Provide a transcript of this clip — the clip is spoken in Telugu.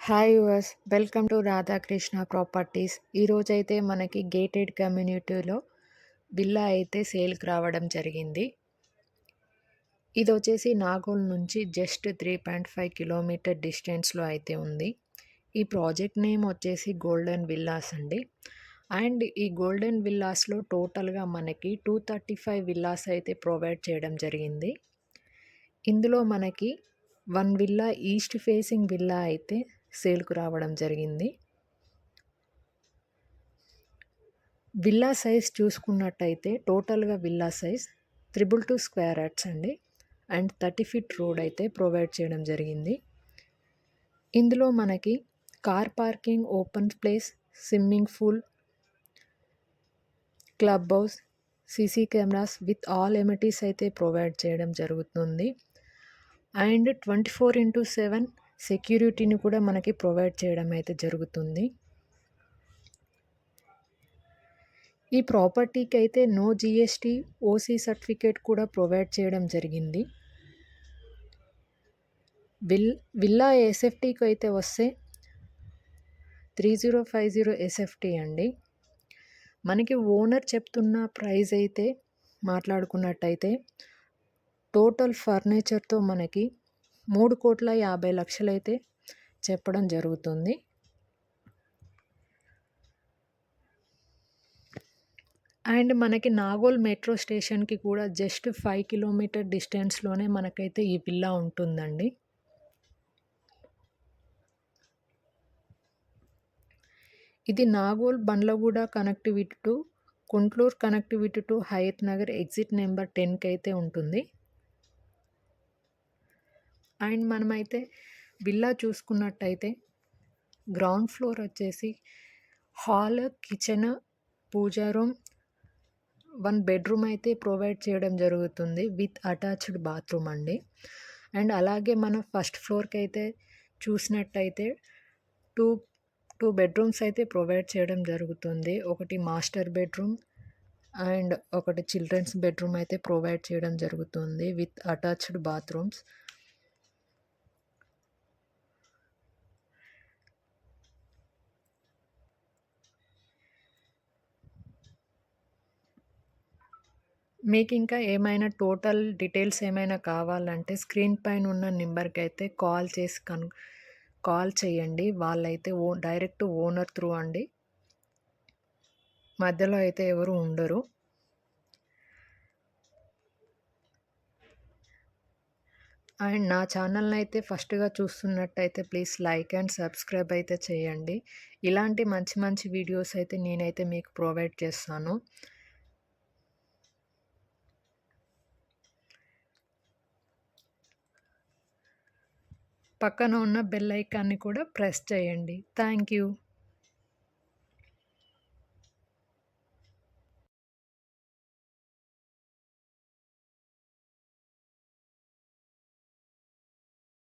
Hi yours, welcome to Radhakrishna properties. ఈరోజైతే మనకి గేటెడ్ కమ్యూనిటీలో విల్లా అయితే సేల్కి రావడం జరిగింది. ఇది వచ్చేసి నాగోల్ నుంచి జస్ట్ 3.5 కిలోమీటర్ డిస్టెన్స్లో అయితే ఉంది. ఈ ప్రాజెక్ట్ నేమ్ వచ్చేసి గోల్డెన్ విల్లాస్ అండి. అండ్ ఈ గోల్డెన్ విల్లాస్లో టోటల్గా మనకి 235 విల్లాస్ అయితే ప్రొవైడ్ చేయడం జరిగింది. ఇందులో మనకి 1 విల్లా ఈస్ట్ ఫేసింగ్ విల్లా అయితే సేల్కు రావడం జరిగింది. విల్లా సైజ్ చూసుకున్నట్టయితే టోటల్గా విల్లా సైజ్ 222 స్క్వేర్ యార్డ్స్ అండి. అండ్ 30 ఫీట్ రోడ్ అయితే ప్రొవైడ్ చేయడం జరిగింది. ఇందులో మనకి car parking, open place, swimming pool, club house, CC cameras with all amenities అయితే ప్రొవైడ్ చేయడం జరుగుతుంది. అండ్ 24/7 సెక్యూరిటీని కూడా మనకి ప్రొవైడ్ చేయడం అయితే జరుగుతుంది. ఈ ప్రాపర్టీకి అయితే నో జిఎస్టీ, ఓసీ సర్టిఫికేట్ కూడా ప్రొవైడ్ చేయడం జరిగింది. విల్లా ఎస్ఎఫ్టీకి అయితే వస్తే 3050 ఎస్ఎఫ్టీ అండి. మనకి ఓనర్ చెప్తున్న ప్రైస్ అయితే మాట్లాడుకున్నట్టయితే టోటల్ ఫర్నిచర్తో మనకి 3,50,00,000 అయితే చెప్పడం జరుగుతుంది. అండ్ మనకి నాగోల్ మెట్రో స్టేషన్కి కూడా జస్ట్ 5 కిలోమీటర్ డిస్టెన్స్లోనే మనకైతే ఈ విల్లా ఉంటుందండి. ఇది Nagole Bandlaguda connectivity to Kuntloor connectivity to Hayathnagar exit number 10కి అయితే ఉంటుంది. అండ్ మనమైతే విల్లా చూసుకున్నట్టయితే గ్రౌండ్ ఫ్లోర్ వచ్చేసి hall, kitchen, pooja room, 1 bedroom అయితే ప్రొవైడ్ చేయడం జరుగుతుంది విత్ అటాచ్డ్ బాత్రూమ్ అండి. అండ్ అలాగే మనం ఫస్ట్ ఫ్లోర్కి అయితే చూసినట్టయితే టూ బెడ్రూమ్స్ అయితే ప్రొవైడ్ చేయడం జరుగుతుంది. ఒకటి మాస్టర్ బెడ్రూమ్ అండ్ ఒకటి చిల్డ్రన్స్ బెడ్రూమ్ అయితే ప్రొవైడ్ చేయడం జరుగుతుంది విత్ అటాచ్డ్ బాత్రూమ్స్. మీకు ఇంకా ఏమైనా టోటల్ డీటెయిల్స్ ఏమైనా కావాలంటే స్క్రీన్ పైన ఉన్న నెంబర్కి అయితే కాల్ చేయండి. వాళ్ళైతే డైరెక్ట్ ఓనర్ త్రూ అండి, మధ్యలో అయితే ఎవరు ఉండరు. అండ్ నా ఛానల్ని అయితే ఫస్ట్గా చూస్తున్నట్టయితే ప్లీజ్ లైక్ అండ్ సబ్స్క్రైబ్ అయితే చేయండి. ఇలాంటి మంచి మంచి వీడియోస్ అయితే నేనైతే మీకు ప్రొవైడ్ చేస్తాను. పక్కన ఉన్న బెల్ ఐకాన్ని కూడా ప్రెస్ చేయండి. Thank you.